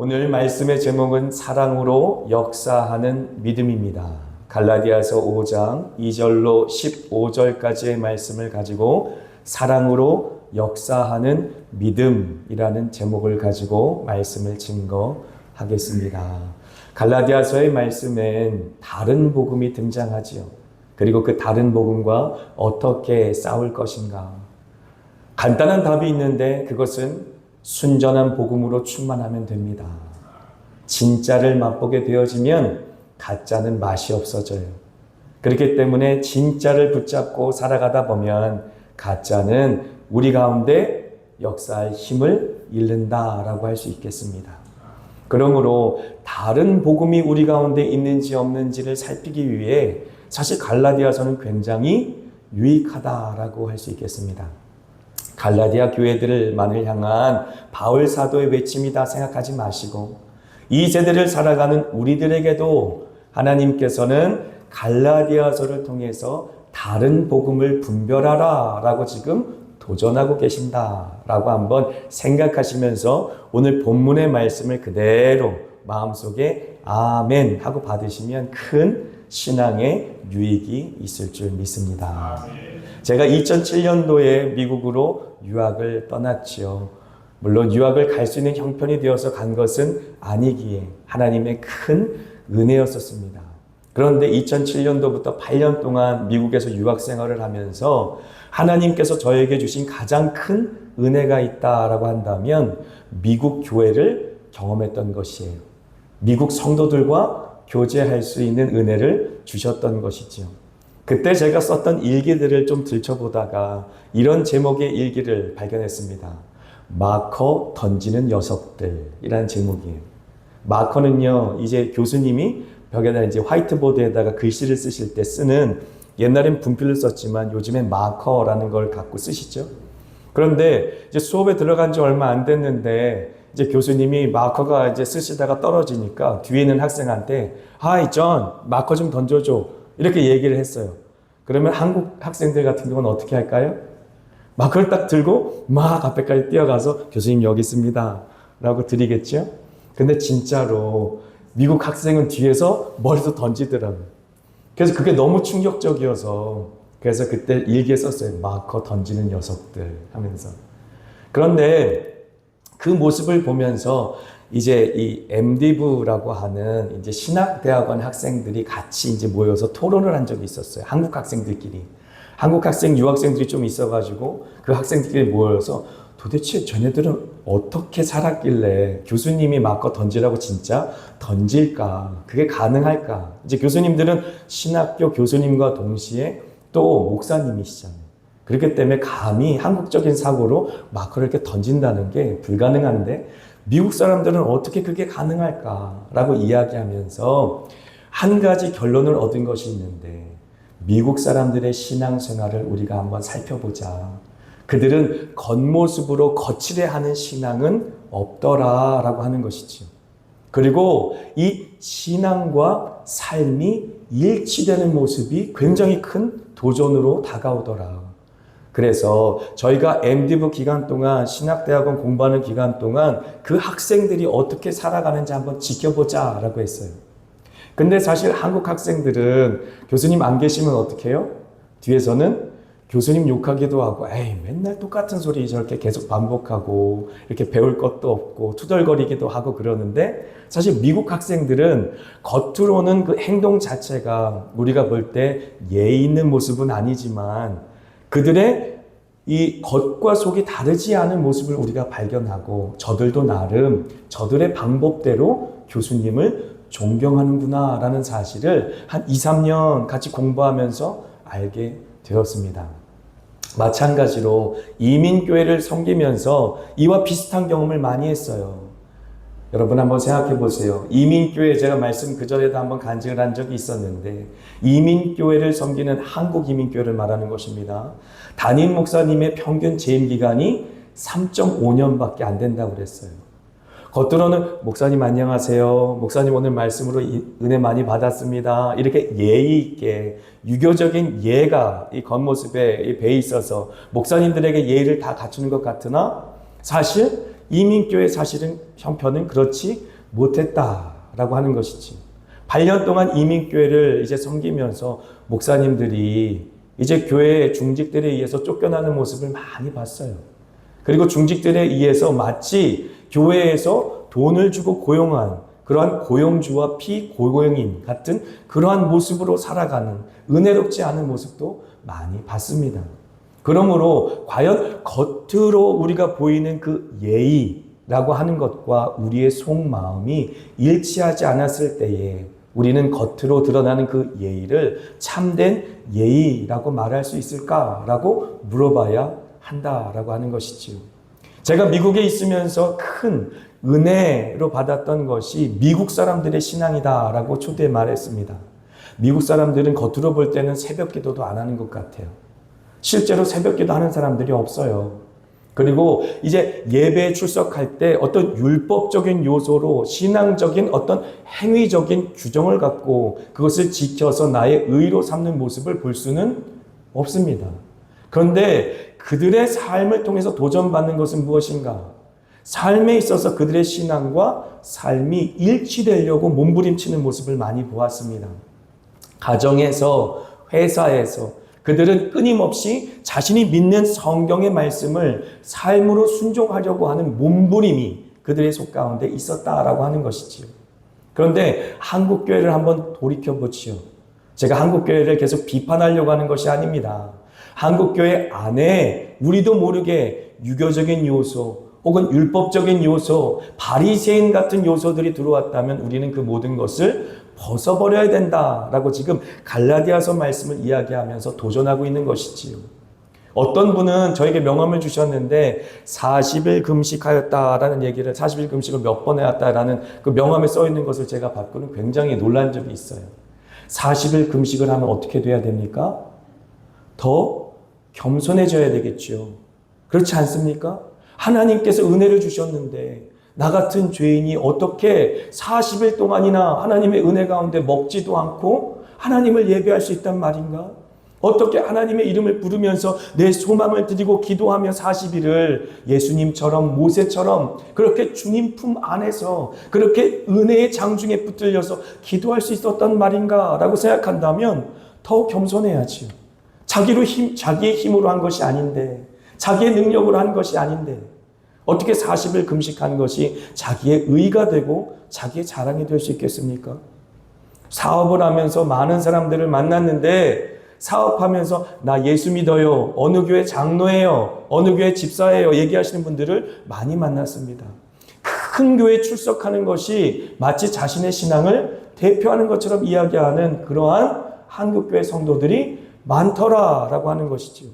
오늘 말씀의 제목은 사랑으로 역사하는 믿음입니다. 갈라디아서 5장 2절로 15절까지의 말씀을 가지고 사랑으로 역사하는 믿음이라는 제목을 가지고 말씀을 증거하겠습니다. 갈라디아서의 말씀엔 다른 복음이 등장하지요. 그리고 그 다른 복음과 어떻게 싸울 것인가? 간단한 답이 있는데 그것은 순전한 복음으로 충만하면 됩니다. 진짜를 맛보게 되어지면 가짜는 맛이 없어져요. 그렇기 때문에 진짜를 붙잡고 살아가다 보면 가짜는 우리 가운데 역사할 힘을 잃는다라고 할 수 있겠습니다. 그러므로 다른 복음이 우리 가운데 있는지 없는지를 살피기 위해 사실 갈라디아서는 굉장히 유익하다라고 할 수 있겠습니다. 갈라디아 교회들만을 향한 바울 사도의 외침이다 생각하지 마시고 이 세대를 살아가는 우리들에게도 하나님께서는 갈라디아서를 통해서 다른 복음을 분별하라 라고 지금 도전하고 계신다라고 한번 생각하시면서 오늘 본문의 말씀을 그대로 마음속에 아멘 하고 받으시면 큰 신앙의 유익이 있을 줄 믿습니다. 제가 2007년도에 미국으로 유학을 떠났지요. 물론 유학을 갈 수 있는 형편이 되어서 간 것은 아니기에 하나님의 큰 은혜였었습니다. 그런데 2007년도부터 8년 동안 미국에서 유학 생활을 하면서 하나님께서 저에게 주신 가장 큰 은혜가 있다라고 한다면 미국 교회를 경험했던 것이에요. 미국 성도들과 교제할 수 있는 은혜를 주셨던 것이죠. 그때 제가 썼던 일기들을 좀 들춰보다가 이런 제목의 일기를 발견했습니다. 마커 던지는 녀석들이라는 제목이에요. 마커는요, 이제 교수님이 벽에다 이제 화이트보드에다가 글씨를 쓰실 때 쓰는, 옛날엔 분필을 썼지만 요즘엔 마커라는 걸 갖고 쓰시죠. 그런데 이제 수업에 들어간 지 얼마 안 됐는데 이제 교수님이 마커가 이제 쓰시다가 떨어지니까 뒤에 있는 학생한테 하이 존 마커 좀 던져줘 이렇게 얘기를 했어요. 그러면 한국 학생들 같은 경우는 어떻게 할까요? 마커를 딱 들고 막 앞에까지 뛰어가서 교수님 여기 있습니다 라고 드리겠죠. 근데 진짜로 미국 학생은 뒤에서 머리도 던지더라고요. 그래서 그게 너무 충격적이어서 그래서 그때 일기에 썼어요. 마커 던지는 녀석들 하면서. 그런데 그 모습을 보면서 이제 이 MD부라고 하는 이제 신학대학원 학생들이 같이 이제 모여서 토론을 한 적이 있었어요. 한국 학생들끼리. 한국 학생, 유학생들이 좀 있어가지고 그 학생들끼리 모여서 도대체 쟤네들은 어떻게 살았길래 교수님이 마커 던지라고 진짜 던질까? 그게 가능할까? 이제 교수님들은 신학교 교수님과 동시에 또 목사님이시잖아요. 그렇기 때문에 감히 한국적인 사고로 마커를 이렇게 던진다는 게 불가능한데 미국 사람들은 어떻게 그게 가능할까라고 이야기하면서 한 가지 결론을 얻은 것이 있는데 미국 사람들의 신앙생활을 우리가 한번 살펴보자. 그들은 겉모습으로 거칠해하는 신앙은 없더라라고 하는 것이죠. 그리고 이 신앙과 삶이 일치되는 모습이 굉장히 큰 도전으로 다가오더라. 그래서 저희가 MD부 기간 동안 신학대학원 공부하는 기간 동안 그 학생들이 어떻게 살아가는지 한번 지켜보자 라고 했어요. 근데 사실 한국 학생들은 교수님 안 계시면 어떻게 해요? 뒤에서는 교수님 욕하기도 하고 에이 맨날 똑같은 소리 저렇게 계속 반복하고 이렇게 배울 것도 없고 투덜거리기도 하고 그러는데 사실 미국 학생들은 겉으로는 그 행동 자체가 우리가 볼 때 예의 있는 모습은 아니지만 그들의 이 겉과 속이 다르지 않은 모습을 우리가 발견하고 저들도 나름 저들의 방법대로 교수님을 존경하는구나 라는 사실을 한 2, 3년 같이 공부하면서 알게 되었습니다. 마찬가지로 이민교회를 섬기면서 이와 비슷한 경험을 많이 했어요. 여러분 한번 생각해 보세요. 이민교회 제가 말씀 그 전에도 한번 간증을 한 적이 있었는데 이민교회를 섬기는 한국 이민교회를 말하는 것입니다. 담임 목사님의 평균 재임 기간이 3.5년밖에 안 된다고 그랬어요. 겉으로는 목사님 안녕하세요. 목사님 오늘 말씀으로 은혜 많이 받았습니다. 이렇게 예의 있게 유교적인 예가 이 겉모습에 배에 있어서 목사님들에게 예의를 다 갖추는 것 같으나 사실 이민교회 사실은 형편은 그렇지 못했다라고 하는 것이지. 8년 동안 이민교회를 이제 섬기면서 목사님들이 이제 교회 중직들에 의해서 쫓겨나는 모습을 많이 봤어요. 그리고 중직들에 의해서 마치 교회에서 돈을 주고 고용한 그러한 고용주와 피고용인 같은 그러한 모습으로 살아가는 은혜롭지 않은 모습도 많이 봤습니다. 그러므로 과연 겉으로 우리가 보이는 그 예의라고 하는 것과 우리의 속마음이 일치하지 않았을 때에 우리는 겉으로 드러나는 그 예의를 참된 예의라고 말할 수 있을까라고 물어봐야 한다라고 하는 것이지요. 제가 미국에 있으면서 큰 은혜로 받았던 것이 미국 사람들의 신앙이다라고 초대에 말했습니다. 미국 사람들은 겉으로 볼 때는 새벽 기도도 안 하는 것 같아요. 실제로 새벽 기도 하는 사람들이 없어요. 그리고 이제 예배에 출석할 때 어떤 율법적인 요소로 신앙적인 어떤 행위적인 규정을 갖고 그것을 지켜서 나의 의로 삼는 모습을 볼 수는 없습니다. 그런데 그들의 삶을 통해서 도전받는 것은 무엇인가? 삶에 있어서 그들의 신앙과 삶이 일치되려고 몸부림치는 모습을 많이 보았습니다. 가정에서, 회사에서 그들은 끊임없이 자신이 믿는 성경의 말씀을 삶으로 순종하려고 하는 몸부림이 그들의 속 가운데 있었다라고 하는 것이지요. 그런데 한국교회를 한번 돌이켜보지요. 제가 한국교회를 계속 비판하려고 하는 것이 아닙니다. 한국교회 안에 우리도 모르게 유교적인 요소 혹은 율법적인 요소, 바리새인 같은 요소들이 들어왔다면 우리는 그 모든 것을 벗어버려야 된다라고 지금 갈라디아서 말씀을 이야기하면서 도전하고 있는 것이지요. 어떤 분은 저에게 명함을 주셨는데 40일 금식하였다라는 얘기를 40일 금식을 몇 번 해왔다라는 그 명함에 써 있는 것을 제가 받고는 굉장히 놀란 적이 있어요. 40일 금식을 하면 어떻게 돼야 됩니까? 더 겸손해져야 되겠죠. 그렇지 않습니까? 하나님께서 은혜를 주셨는데 나 같은 죄인이 어떻게 40일 동안이나 하나님의 은혜 가운데 먹지도 않고 하나님을 예배할 수 있단 말인가? 어떻게 하나님의 이름을 부르면서 내 소망을 드리고 기도하며 40일을 예수님처럼 모세처럼 그렇게 주님 품 안에서 그렇게 은혜의 장중에 붙들려서 기도할 수 있었단 말인가? 라고 생각한다면 더 겸손해야지요. 자기의 힘으로 한 것이 아닌데 자기의 능력으로 한 것이 아닌데 어떻게 40일 금식한 것이 자기의 의가 되고 자기의 자랑이 될 수 있겠습니까? 사업을 하면서 많은 사람들을 만났는데 사업하면서 나 예수 믿어요. 어느 교회 장로예요. 어느 교회 집사예요. 얘기하시는 분들을 많이 만났습니다. 큰 교회에 출석하는 것이 마치 자신의 신앙을 대표하는 것처럼 이야기하는 그러한 한국교회 성도들이 많더라라고 하는 것이지요.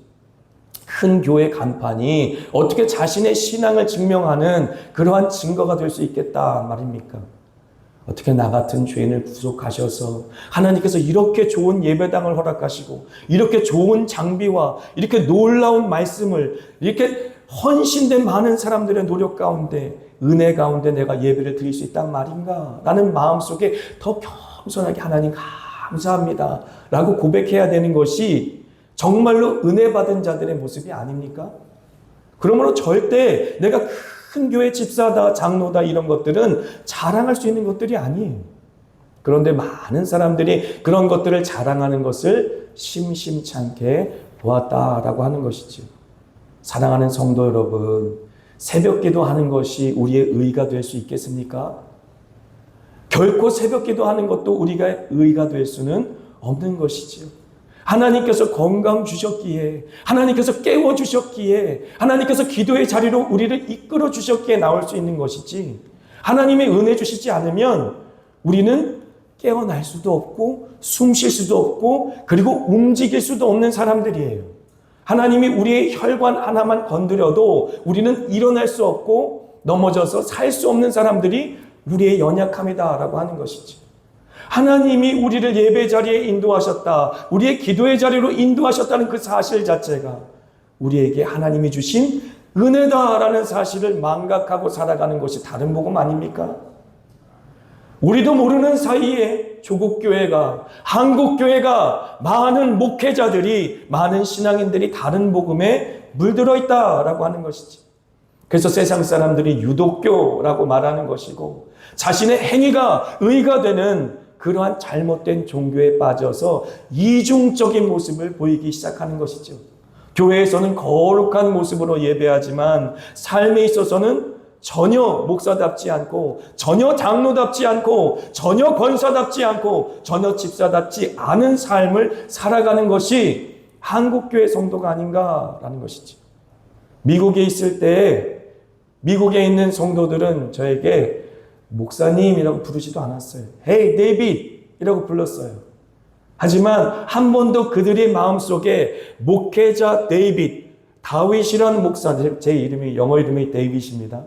큰 교회 간판이 어떻게 자신의 신앙을 증명하는 그러한 증거가 될 수 있겠다 말입니까? 어떻게 나 같은 죄인을 구속하셔서 하나님께서 이렇게 좋은 예배당을 허락하시고 이렇게 좋은 장비와 이렇게 놀라운 말씀을 이렇게 헌신된 많은 사람들의 노력 가운데 은혜 가운데 내가 예배를 드릴 수 있단 말인가? 라는 마음속에 더 겸손하게 하나님 감사합니다 라고 고백해야 되는 것이 정말로 은혜 받은 자들의 모습이 아닙니까? 그러므로 절대 내가 큰 교회 집사다, 장로다 이런 것들은 자랑할 수 있는 것들이 아니에요. 그런데 많은 사람들이 그런 것들을 자랑하는 것을 심심찮게 보았다라고 하는 것이죠. 사랑하는 성도 여러분, 새벽 기도하는 것이 우리의 의가 될 수 있겠습니까? 결코 새벽 기도하는 것도 우리가 의가 될 수는 없는 것이지요. 하나님께서 건강 주셨기에, 하나님께서 깨워 주셨기에, 하나님께서 기도의 자리로 우리를 이끌어 주셨기에 나올 수 있는 것이지, 하나님의 은혜 주시지 않으면 우리는 깨어날 수도 없고 숨 쉴 수도 없고 그리고 움직일 수도 없는 사람들이에요. 하나님이 우리의 혈관 하나만 건드려도 우리는 일어날 수 없고 넘어져서 살 수 없는 사람들이 우리의 연약함이다라고 하는 것이지. 하나님이 우리를 예배 자리에 인도하셨다, 우리의 기도의 자리로 인도하셨다는 그 사실 자체가 우리에게 하나님이 주신 은혜다라는 사실을 망각하고 살아가는 것이 다른 복음 아닙니까? 우리도 모르는 사이에 조국교회가, 한국교회가 많은 목회자들이, 많은 신앙인들이 다른 복음에 물들어 있다라고 하는 것이지. 그래서 세상 사람들이 유독교라고 말하는 것이고 자신의 행위가 의가 되는 그러한 잘못된 종교에 빠져서 이중적인 모습을 보이기 시작하는 것이죠. 교회에서는 거룩한 모습으로 예배하지만 삶에 있어서는 전혀 목사답지 않고, 전혀 장로답지 않고, 전혀 권사답지 않고, 전혀 집사답지 않은 삶을 살아가는 것이 한국교회 성도가 아닌가라는 것이죠. 미국에 있을 때 미국에 있는 성도들은 저에게 목사님이라고 부르지도 않았어요. Hey, David! 이라고 불렀어요. 하지만 한 번도 그들의 마음속에 목회자 데이빗, 다윗이라는 목사, 제 이름이 영어 이름이 데이빗입니다.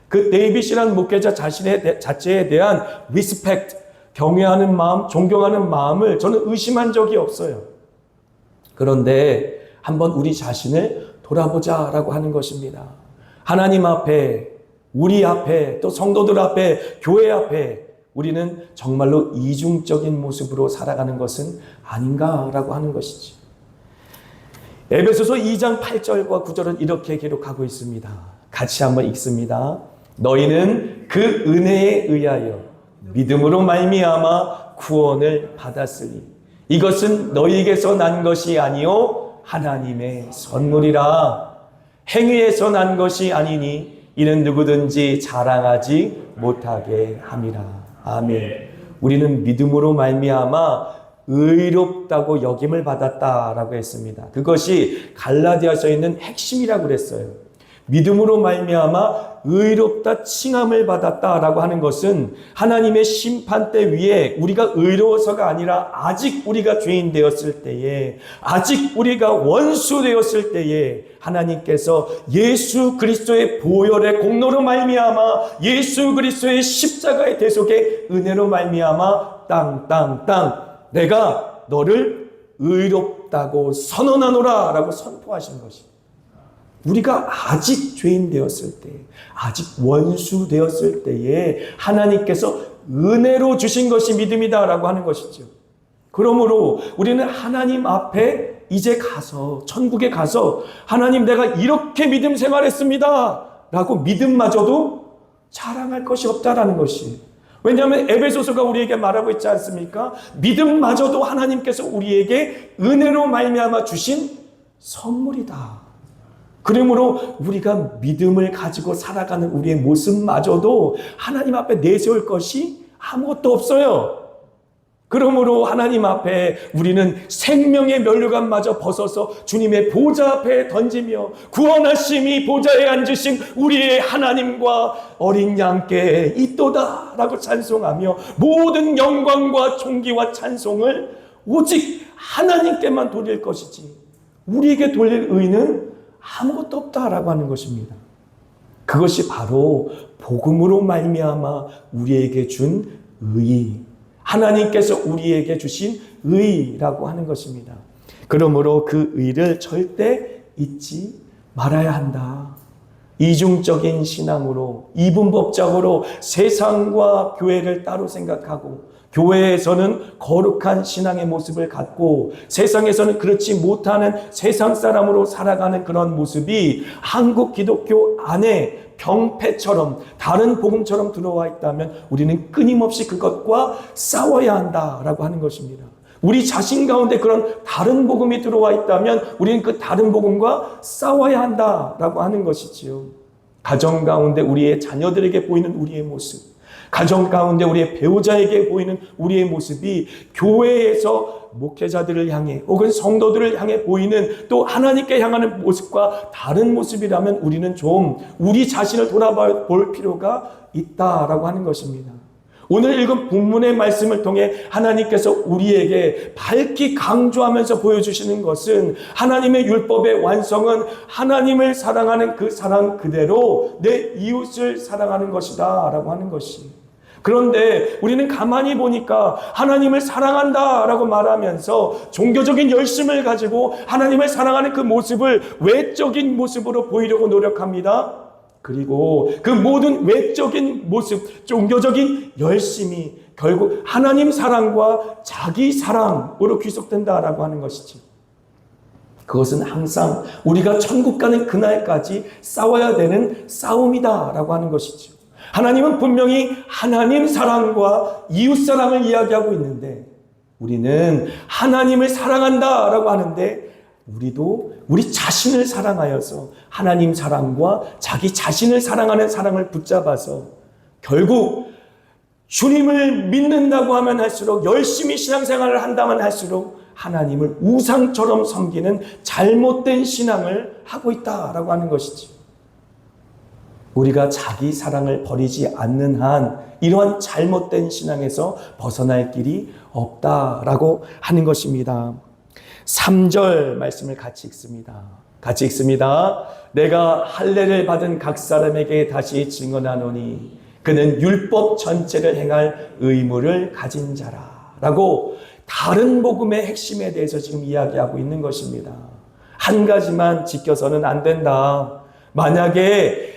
그 데이빗이라는 목회자 자체에 대한 리스펙트, 경외하는 마음, 존경하는 마음을 저는 의심한 적이 없어요. 그런데 한번 우리 자신을 돌아보자라고 하는 것입니다. 하나님 앞에, 우리 앞에, 또 성도들 앞에, 교회 앞에 우리는 정말로 이중적인 모습으로 살아가는 것은 아닌가라고 하는 것이지. 에베소서 2장 8절과 9절은 이렇게 기록하고 있습니다. 같이 한번 읽습니다. 너희는 그 은혜에 의하여 믿음으로 말미암아 구원을 받았으니 이것은 너희에게서 난 것이 아니요 하나님의 선물이라. 행위에서 난 것이 아니니 이는 누구든지 자랑하지 못하게 함이라. 아멘. 우리는 믿음으로 말미암아 의롭다고 여김을 받았다라고 했습니다. 그것이 갈라디아서에 있는 핵심이라고 그랬어요. 믿음으로 말미암아 의롭다 칭함을 받았다라고 하는 것은 하나님의 심판대 위에 우리가 의로워서가 아니라 아직 우리가 죄인 되었을 때에, 아직 우리가 원수 되었을 때에 하나님께서 예수 그리스도의 보혈의 공로로 말미암아, 예수 그리스도의 십자가의 대속의 은혜로 말미암아 땅 내가 너를 의롭다고 선언하노라 라고 선포하신 것입니다. 우리가 아직 죄인 되었을 때, 아직 원수 되었을 때에 하나님께서 은혜로 주신 것이 믿음이다라고 하는 것이죠. 그러므로 우리는 하나님 앞에 이제 가서, 천국에 가서 하나님 내가 이렇게 믿음 생활했습니다 라고 믿음마저도 자랑할 것이 없다라는 것이. 왜냐하면 에베소서가 우리에게 말하고 있지 않습니까? 믿음마저도 하나님께서 우리에게 은혜로 말미암아 주신 선물이다. 그러므로 우리가 믿음을 가지고 살아가는 우리의 모습마저도 하나님 앞에 내세울 것이 아무것도 없어요. 그러므로 하나님 앞에 우리는 생명의 면류관마저 벗어서 주님의 보좌 앞에 던지며 구원하심이 보좌에 앉으신 우리의 하나님과 어린 양께 있도다 라고 찬송하며 모든 영광과 존귀와 찬송을 오직 하나님께만 돌릴 것이지 우리에게 돌릴 의는 아무것도 없다라고 하는 것입니다. 그것이 바로 복음으로 말미암아 우리에게 준 의, 하나님께서 우리에게 주신 의라고 하는 것입니다. 그러므로 그 의를 절대 잊지 말아야 한다. 이중적인 신앙으로, 이분법적으로 세상과 교회를 따로 생각하고 교회에서는 거룩한 신앙의 모습을 갖고 세상에서는 그렇지 못하는 세상 사람으로 살아가는 그런 모습이 한국 기독교 안에 병폐처럼 다른 복음처럼 들어와 있다면 우리는 끊임없이 그것과 싸워야 한다라고 하는 것입니다. 우리 자신 가운데 그런 다른 복음이 들어와 있다면 우리는 그 다른 복음과 싸워야 한다라고 하는 것이지요. 가정 가운데 우리의 자녀들에게 보이는 우리의 모습, 가정 가운데 우리의 배우자에게 보이는 우리의 모습이 교회에서 목회자들을 향해 혹은 성도들을 향해 보이는 또 하나님께 향하는 모습과 다른 모습이라면 우리는 좀 우리 자신을 돌아볼 필요가 있다라고 하는 것입니다. 오늘 읽은 본문의 말씀을 통해 하나님께서 우리에게 밝히 강조하면서 보여주시는 것은 하나님의 율법의 완성은 하나님을 사랑하는 그 사랑 그대로 내 이웃을 사랑하는 것이다 라고 하는 것이. 그런데 우리는 가만히 보니까 하나님을 사랑한다라고 말하면서 종교적인 열심을 가지고 하나님을 사랑하는 그 모습을 외적인 모습으로 보이려고 노력합니다. 그리고 그 모든 외적인 모습, 종교적인 열심이 결국 하나님 사랑과 자기 사랑으로 귀속된다라고 하는 것이지. 그것은 항상 우리가 천국 가는 그날까지 싸워야 되는 싸움이다라고 하는 것이죠. 하나님은 분명히 하나님 사랑과 이웃 사랑을 이야기하고 있는데 우리는 하나님을 사랑한다라고 하는데 우리도 우리 자신을 사랑하여서 하나님 사랑과 자기 자신을 사랑하는 사랑을 붙잡아서 결국 주님을 믿는다고 하면 할수록 열심히 신앙생활을 한다면 할수록 하나님을 우상처럼 섬기는 잘못된 신앙을 하고 있다라고 하는 것이지. 우리가 자기 사랑을 버리지 않는 한 이러한 잘못된 신앙에서 벗어날 길이 없다라고 하는 것입니다. 3절 말씀을 같이 읽습니다. 같이 읽습니다. 내가 할례를 받은 각 사람에게 다시 증언하노니 그는 율법 전체를 행할 의무를 가진 자라 라고 다른 복음의 핵심에 대해서 지금 이야기하고 있는 것입니다. 한 가지만 지켜서는 안 된다. 만약에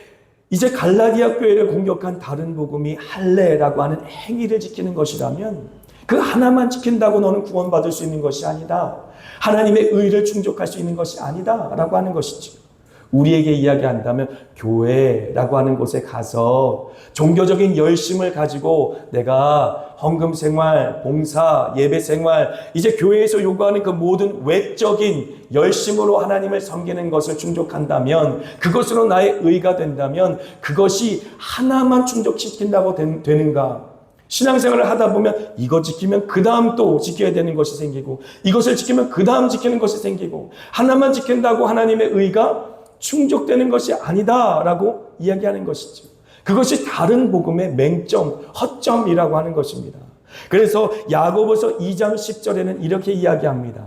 이제 갈라디아 교회를 공격한 다른 복음이 할례라고 하는 행위를 지키는 것이라면 그 하나만 지킨다고 너는 구원받을 수 있는 것이 아니다. 하나님의 의를 충족할 수 있는 것이 아니다 라고 하는 것이죠. 우리에게 이야기한다면 교회라고 하는 곳에 가서 종교적인 열심을 가지고 내가 헌금 생활, 봉사, 예배 생활, 이제 교회에서 요구하는 그 모든 외적인 열심으로 하나님을 섬기는 것을 충족한다면, 그것으로 나의 의가 된다면 그것이 하나만 충족시킨다고 되는가? 신앙생활을 하다 보면 이거 지키면 그 다음 또 지켜야 되는 것이 생기고, 이것을 지키면 그 다음 지키는 것이 생기고, 하나만 지킨다고 하나님의 의가 충족되는 것이 아니다라고 이야기하는 것이죠. 그것이 다른 복음의 맹점, 허점이라고 하는 것입니다. 그래서 야고보서 2장 10절에는 이렇게 이야기합니다.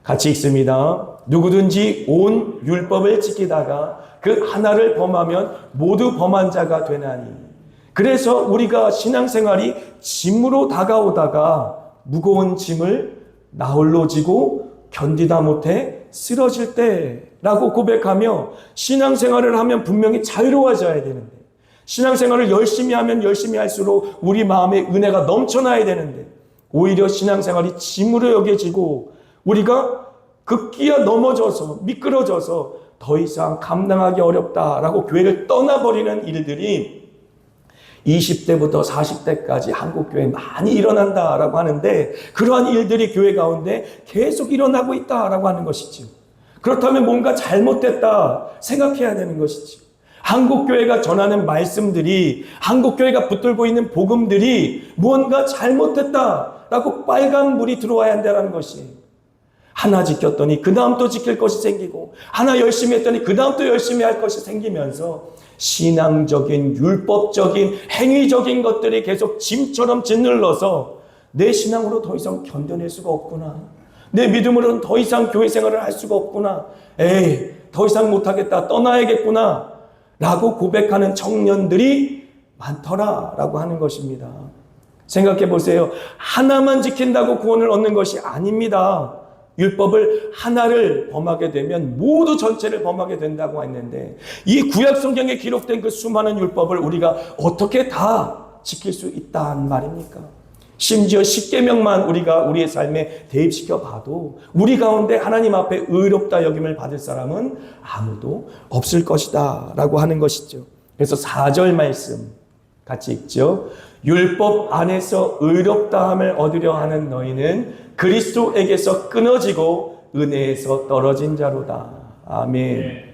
같이 읽습니다. 누구든지 온 율법을 지키다가 그 하나를 범하면 모두 범한 자가 되나니. 그래서 우리가 신앙생활이 짐으로 다가오다가 무거운 짐을 나홀로 지고 견디다 못해 쓰러질 때라고 고백하며, 신앙생활을 하면 분명히 자유로워져야 되는데, 신앙생활을 열심히 하면 열심히 할수록 우리 마음에 은혜가 넘쳐나야 되는데, 오히려 신앙생활이 짐으로 여겨지고 우리가 급기야 넘어져서 미끄러져서 더 이상 감당하기 어렵다라고 교회를 떠나버리는 일들이 20대부터 40대까지 한국교회에 많이 일어난다라고 하는데, 그러한 일들이 교회 가운데 계속 일어나고 있다라고 하는 것이죠. 그렇다면 뭔가 잘못됐다 생각해야 되는 것이죠. 한국교회가 전하는 말씀들이, 한국교회가 붙들고 있는 복음들이 무언가 잘못됐다라고 빨간 불이 들어와야 한다는 것이, 하나 지켰더니 그 다음 또 지킬 것이 생기고, 하나 열심히 했더니 그 다음 또 열심히 할 것이 생기면서 신앙적인, 율법적인, 행위적인 것들이 계속 짐처럼 짓눌러서 내 신앙으로 더 이상 견뎌낼 수가 없구나, 내 믿음으로는 더 이상 교회 생활을 할 수가 없구나, 에이 더 이상 못하겠다, 떠나야겠구나 라고 고백하는 청년들이 많더라라고 하는 것입니다. 생각해 보세요. 하나만 지킨다고 구원을 얻는 것이 아닙니다. 율법을 하나를 범하게 되면 모두 전체를 범하게 된다고 했는데, 이 구약 성경에 기록된 그 수많은 율법을 우리가 어떻게 다 지킬 수 있단 말입니까? 심지어 십계명만 우리가 우리의 삶에 대입시켜 봐도 우리 가운데 하나님 앞에 의롭다 여김을 받을 사람은 아무도 없을 것이다 라고 하는 것이죠. 그래서 4절 말씀 같이 읽죠. 율법 안에서 의롭다함을 얻으려 하는 너희는 그리스도에게서 끊어지고 은혜에서 떨어진 자로다. 아멘.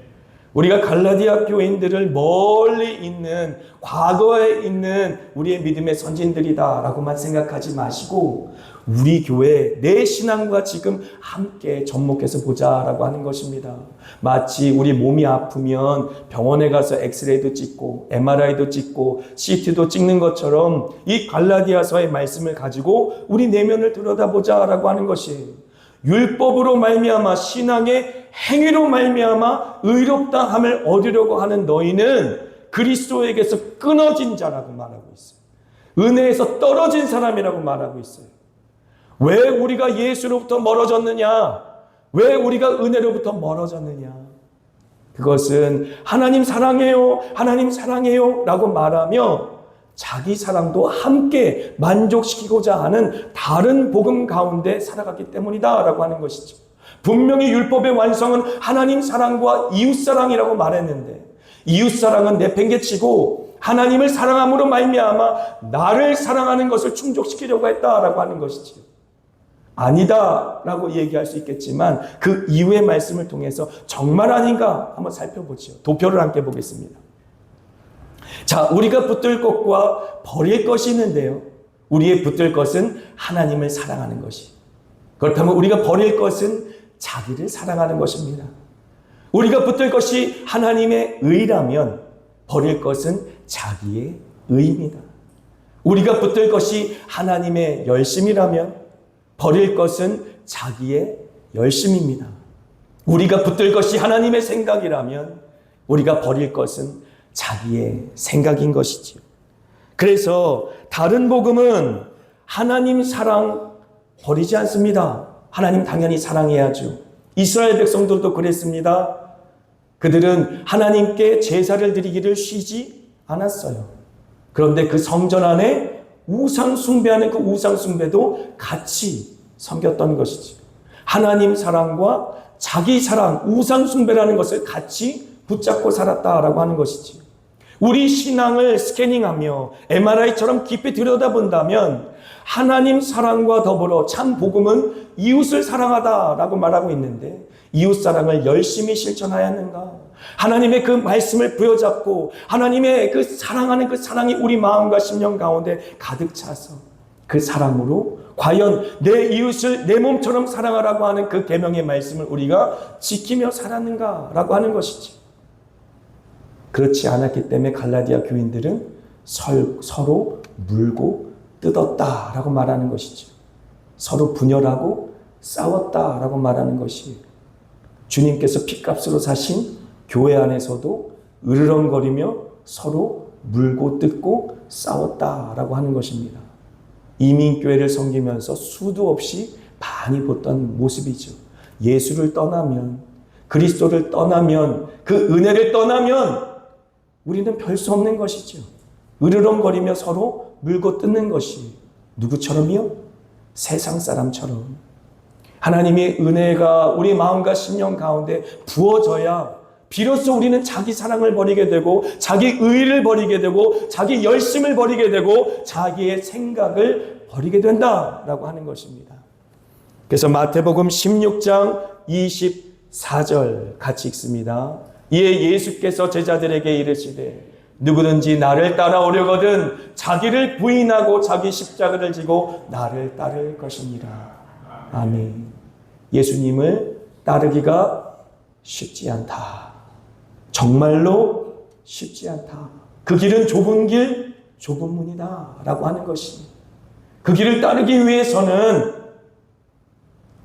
우리가 갈라디아 교인들을 멀리 있는, 과거에 있는 우리의 믿음의 선진들이다라고만 생각하지 마시고 우리 교회, 내 신앙과 지금 함께 접목해서 보자라고 하는 것입니다. 마치 우리 몸이 아프면 병원에 가서 엑스레이도 찍고 MRI도 찍고 CT도 찍는 것처럼 이 갈라디아서의 말씀을 가지고 우리 내면을 들여다보자라고 하는 것이, 율법으로 말미암아 신앙의 행위로 말미암아 의롭다함을 얻으려고 하는 너희는 그리스도에게서 끊어진 자라고 말하고 있어요. 은혜에서 떨어진 사람이라고 말하고 있어요. 왜 우리가 예수로부터 멀어졌느냐? 왜 우리가 은혜로부터 멀어졌느냐? 그것은 하나님 사랑해요, 하나님 사랑해요 라고 말하며 자기 사랑도 함께 만족시키고자 하는 다른 복음 가운데 살아갔기 때문이다 라고 하는 것이죠. 분명히 율법의 완성은 하나님 사랑과 이웃 사랑이라고 말했는데, 이웃 사랑은 내팽개치고 하나님을 사랑함으로 말미암아 나를 사랑하는 것을 충족시키려고 했다라고 하는 것이지요. 아니다라고 얘기할 수 있겠지만 그 이후의 말씀을 통해서 정말 아닌가 한번 살펴보죠. 도표를 함께 보겠습니다. 자, 우리가 붙들 것과 버릴 것이 있는데요. 우리의 붙들 것은 하나님을 사랑하는 것이. 그렇다면 우리가 버릴 것은 자기를 사랑하는 것입니다. 우리가 붙들 것이 하나님의 의라면 버릴 것은 자기의 의입니다. 우리가 붙들 것이 하나님의 열심이라면 버릴 것은 자기의 열심입니다. 우리가 붙들 것이 하나님의 생각이라면 우리가 버릴 것은 자기의 생각인 것이지요. 그래서 다른 복음은 하나님 사랑 버리지 않습니다. 하나님 당연히 사랑해야죠. 이스라엘 백성들도 그랬습니다. 그들은 하나님께 제사를 드리기를 쉬지 않았어요. 그런데 그 성전 안에 우상 숭배하는 그 우상 숭배도 같이 섬겼던 것이지. 하나님 사랑과 자기 사랑, 우상 숭배라는 것을 같이 붙잡고 살았다라고 하는 것이지. 우리 신앙을 스캐닝하며 MRI처럼 깊이 들여다본다면 하나님 사랑과 더불어 참 복음은 이웃을 사랑하다라고 말하고 있는데 이웃 사랑을 열심히 실천해야 하는가? 하나님의 그 말씀을 부여잡고 하나님의 그 사랑하는 그 사랑이 우리 마음과 심령 가운데 가득 차서 그 사랑으로 과연 내 이웃을 내 몸처럼 사랑하라고 하는 그 계명의 말씀을 우리가 지키며 살았는가라고 하는 것이지. 그렇지 않았기 때문에 갈라디아 교인들은 서로 물고 뜯었다라고 말하는 것이죠. 서로 분열하고 싸웠다라고 말하는 것이 주님께서 핏값으로 사신 교회 안에서도 으르렁거리며 서로 물고 뜯고 싸웠다라고 하는 것입니다. 이민교회를 섬기면서 수도 없이 많이 봤던 모습이죠. 예수를 떠나면, 그리스도를 떠나면, 그 은혜를 떠나면 우리는 별 수 없는 것이죠. 으르렁거리며 서로 물고 뜯는 것이 누구처럼요? 세상 사람처럼. 하나님의 은혜가 우리 마음과 심령 가운데 부어져야 비로소 우리는 자기 사랑을 버리게 되고 자기 의를 버리게 되고 자기 열심을 버리게 되고 자기의 생각을 버리게 된다라고 하는 것입니다. 그래서 마태복음 16장 24절 같이 읽습니다. 이에 예수께서 제자들에게 이르시되 누구든지 나를 따라오려거든 자기를 부인하고 자기 십자가를 지고 나를 따를 것이니라. 아멘. 예수님을 따르기가 쉽지 않다. 정말로 쉽지 않다. 그 길은 좁은 길, 좁은 문이다 라고 하는 것이. 그 길을 따르기 위해서는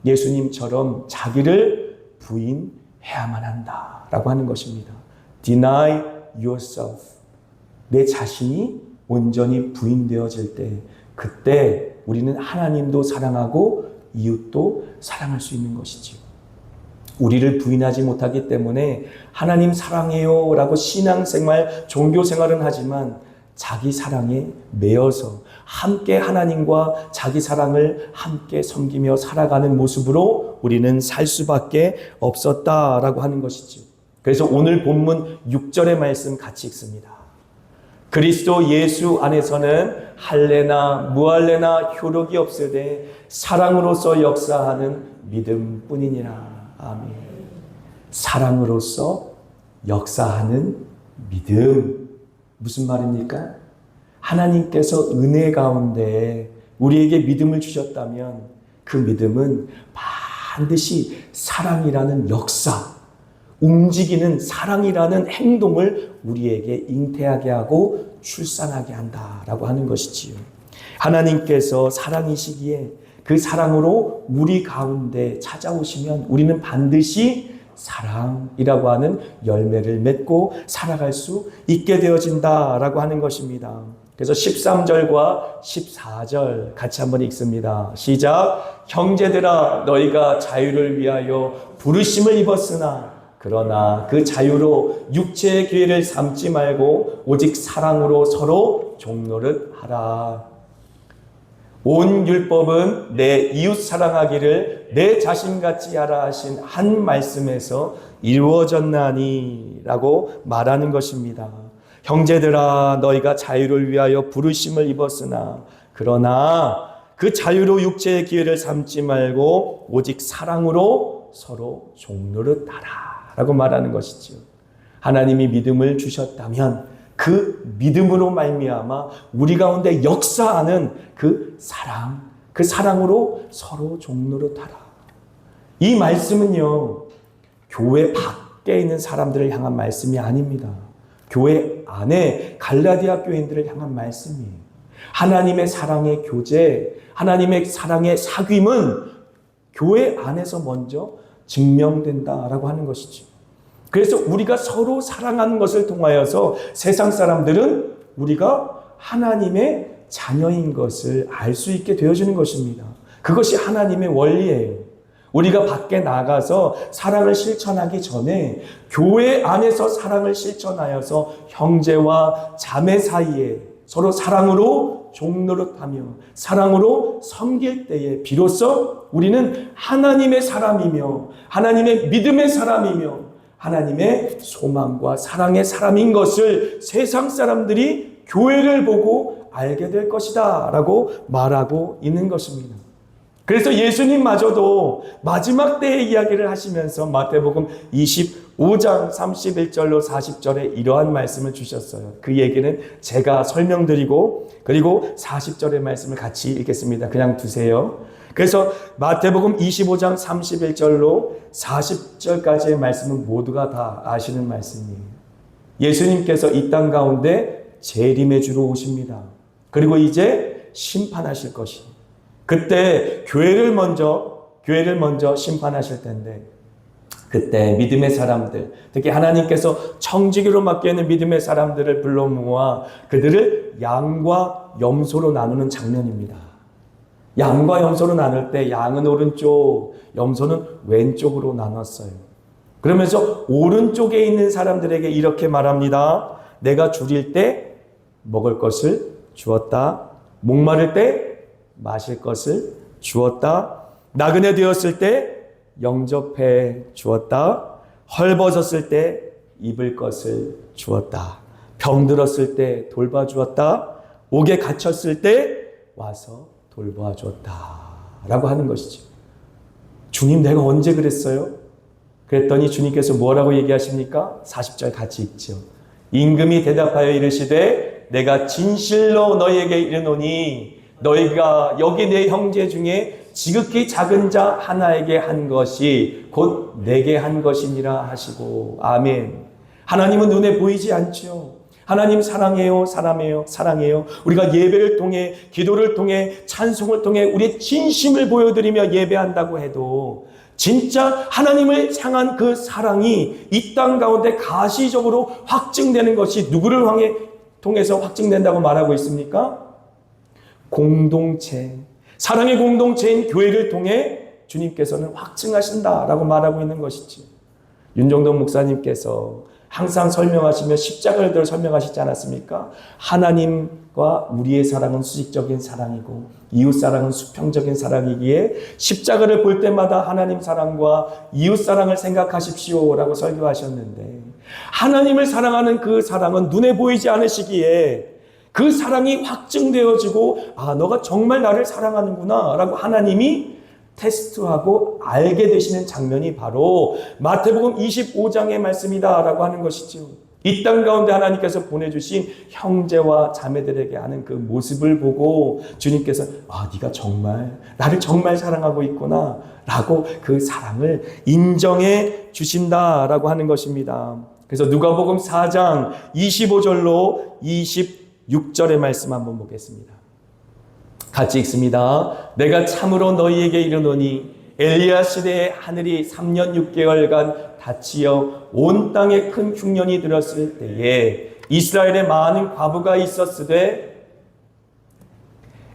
예수님처럼 자기를 부인해야만 한다 라고 하는 것입니다. Deny yourself. 내 자신이 온전히 부인되어질 때 그때 우리는 하나님도 사랑하고 이웃도 사랑할 수 있는 것이지요. 우리를 부인하지 못하기 때문에 하나님 사랑해요 라고 신앙생활, 종교생활은 하지만 자기 사랑에 매여서 함께 하나님과 자기 사랑을 함께 섬기며 살아가는 모습으로 우리는 살 수밖에 없었다라고 하는 것이죠. 그래서 오늘 본문 6절의 말씀 같이 읽습니다. 그리스도 예수 안에서는 할례나 무할례나 효력이 없으되 사랑으로서 역사하는 믿음뿐이니라. 아멘. 사랑으로서 역사하는 믿음. 무슨 말입니까? 하나님께서 은혜 가운데 우리에게 믿음을 주셨다면 그 믿음은 반드시 사랑이라는 역사, 움직이는 사랑이라는 행동을 우리에게 잉태하게 하고 출산하게 한다라고 하는 것이지요. 하나님께서 사랑이시기에 그 사랑으로 우리 가운데 찾아오시면 우리는 반드시 사랑이라고 하는 열매를 맺고 살아갈 수 있게 되어진다라고 하는 것입니다. 그래서 13절과 14절 같이 한번 읽습니다. 시작. 형제들아 너희가 자유를 위하여 부르심을 입었으나 그러나 그 자유로 육체의 기회를 삼지 말고 오직 사랑으로 서로 종노릇 하라. 온 율법은 내 이웃 사랑하기를 내 자신같이 하라 하신 한 말씀에서 이루어졌나니 라고 말하는 것입니다. 형제들아 너희가 자유를 위하여 부르심을 입었으나 그러나 그 자유로 육체의 기회를 삼지 말고 오직 사랑으로 서로 종노릇하라 라고 말하는 것이지요. 하나님이 믿음을 주셨다면 그 믿음으로 말미암아 우리 가운데 역사하는 그 사랑으로 서로 종노릇하라. 이 말씀은요, 교회 밖에 있는 사람들을 향한 말씀이 아닙니다. 교회 안에 갈라디아 교인들을 향한 말씀이에요. 하나님의 사랑의 교제, 하나님의 사랑의 사귐은 교회 안에서 먼저 증명된다라고 하는 것이죠. 그래서 우리가 서로 사랑하는 것을 통하여서 세상 사람들은 우리가 하나님의 자녀인 것을 알 수 있게 되어주는 것입니다. 그것이 하나님의 원리예요. 우리가 밖에 나가서 사랑을 실천하기 전에 교회 안에서 사랑을 실천하여서 형제와 자매 사이에 서로 사랑으로 종노릇하며 사랑으로 섬길 때에 비로소 우리는 하나님의 사람이며 하나님의 믿음의 사람이며 하나님의 소망과 사랑의 사람인 것을 세상 사람들이 교회를 보고 알게 될 것이다 라고 말하고 있는 것입니다. 그래서 예수님마저도 마지막 때의 이야기를 하시면서 마태복음 25장 31절로 40절에 이러한 말씀을 주셨어요. 그 얘기는 제가 설명드리고 그리고 40절의 말씀을 같이 읽겠습니다. 그냥 두세요. 그래서 마태복음 25장 31절로 40절까지의 말씀은 모두가 다 아시는 말씀이에요. 예수님께서 이 땅 가운데 재림의 주로 오십니다. 그리고 이제 심판하실 것입니다. 그때 교회를 먼저 심판하실 텐데 그때 믿음의 사람들, 특히 하나님께서 청지기로 맡겨있는 믿음의 사람들을 불러 모아 그들을 양과 염소로 나누는 장면입니다. 양과 염소로 나눌 때 양은 오른쪽, 염소는 왼쪽으로 나눴어요. 그러면서 오른쪽에 있는 사람들에게 이렇게 말합니다. 내가 줄일 때 먹을 것을 주었다. 목마를 때 마실 것을 주었다. 나그네 되었을 때 영접해 주었다. 헐벗었을 때 입을 것을 주었다. 병들었을 때 돌봐주었다. 옥에 갇혔을 때 와서 돌봐주었다 라고 하는 것이죠. 주님 내가 언제 그랬어요? 그랬더니 주님께서 뭐라고 얘기하십니까? 40절 같이 읽죠. 임금이 대답하여 이르시되 내가 진실로 너희에게 이르노니 너희가 여기 내 형제 중에 지극히 작은 자 하나에게 한 것이 곧 내게 한 것이니라 하시고 아멘. 하나님은 눈에 보이지 않죠. 하나님 사랑해요, 사랑해요. 우리가 예배를 통해 기도를 통해 찬송을 통해 우리의 진심을 보여드리며 예배한다고 해도 진짜 하나님을 향한 그 사랑이 이 땅 가운데 가시적으로 확증되는 것이 누구를 통해서 확증된다고 말하고 있습니까? 공동체, 사랑의 공동체인 교회를 통해 주님께서는 확증하신다라고 말하고 있는 것이지. 윤정돈 목사님께서 항상 설명하시며 십자가를 들어 설명하시지 않았습니까? 하나님과 우리의 사랑은 수직적인 사랑이고 이웃 사랑은 수평적인 사랑이기에 십자가를 볼 때마다 하나님 사랑과 이웃 사랑을 생각하십시오라고 설교하셨는데 하나님을 사랑하는 그 사랑은 눈에 보이지 않으시기에 그 사랑이 확증되어지고 너가 정말 나를 사랑하는구나 라고 하나님이 테스트하고 알게 되시는 장면이 바로 마태복음 25장의 말씀이다 라고 하는 것이죠. 이 땅 가운데 하나님께서 보내주신 형제와 자매들에게 하는 그 모습을 보고 주님께서 네가 정말 나를 정말 사랑하고 있구나 라고 그 사랑을 인정해 주신다라고 하는 것입니다. 그래서 누가복음 4장 25절로 26절의 말씀 한번 보겠습니다. 같이 읽습니다. 내가 참으로 너희에게 이르노니 엘리야 시대에 하늘이 3년 6개월간 닫히어 온 땅에 큰 흉년이 들었을 때에 이스라엘에 많은 과부가 있었으되